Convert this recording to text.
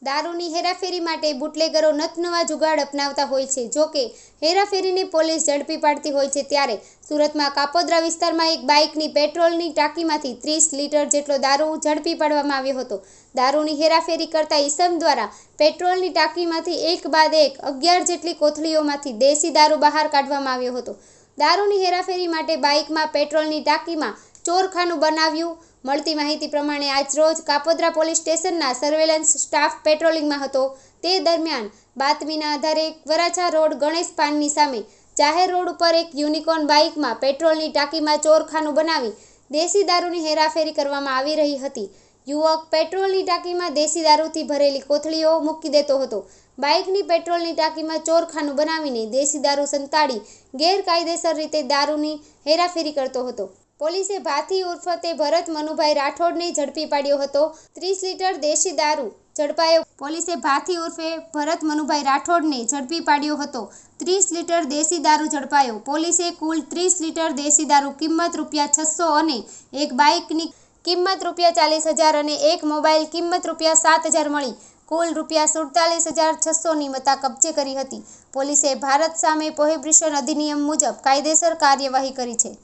દારૂની હેરાફેરી માટે બુટલેગરો નતનવા જુગાડ અપનાવતા હોય છે। જોકે હેરાફેરીને પોલીસ ઝડપી પાડતી હોય છે, ત્યારે સુરતમાં કાપોદ્રા વિસ્તારમાં એક બાઇકની પેટ્રોલની ટાંકીમાંથી 30 લીટર જેટલો દારૂ ઝડપી પાડવામાં આવ્યો હતો। દારૂની હેરાફેરી કરતા ઈસમ દ્વારા પેટ્રોલની ટાંકીમાંથી એક બાદ એક 11 જેટલી કોથળીઓમાંથી દેશી દારૂ બહાર કાઢવામાં આવ્યો હતો। દારૂની હેરાફેરી માટે બાઇકમાં પેટ્રોલની ટાંકીમાં ચોરખાનું બનાવ્યું। મળતી માહિતી પ્રમાણે આજરોજ કાપોદ્રા પોલીસ સ્ટેશનના સર્વેલન્સ સ્ટાફ પેટ્રોલિંગમાં હતો। તે દરમિયાન બાતમીના આધારે વરાછા રોડ ગણેશ પાનની સામે જાહેર રોડ ઉપર એક યુનિકોર્ન બાઇકમાં પેટ્રોલની ટાંકીમાં ચોરખાનું બનાવી દેશી દારૂની હેરાફેરી કરવામાં આવી રહી હતી। યુવક પેટ્રોલની ટાંકીમાં દેશી દારૂથી ભરેલી કોથળીઓ મૂકી દેતો હતો। બાઇકની પેટ્રોલની ટાંકીમાં ચોરખાનું બનાવીને દેશી દારૂ સંતાડી ગેરકાયદેસર રીતે દારૂની હેરાફેરી કરતો હતો। પોલીસે ભાથી ઉર્ફે ભરત મનુભાઈ રાઠોડને ઝડપી પાડ્યો હતો। 30 લીટર દેશી દારૂ ઝડપાયો। પોલીસે ભાથી ઉર્ફે ભરત મનુભાઈ રાઠોડને ઝડપી પાડ્યો હતો। 30 લીટર દેશી દારૂ ઝડપાયો। પોલીસે કુલ 30 લીટર દેશી દારૂ કિંમત ₹600 અને એક બાઇકની કિંમત ₹40,000 અને એક મોબાઈલ કિંમત ₹7,000 મળી કુલ ₹47,600ની મત્તા કબજે કરી હતી। પોલીસે ભારત સામે પ્રોહિબિશન અધિનિયમ મુજબ કાયદેસર કાર્યવાહી કરી છે।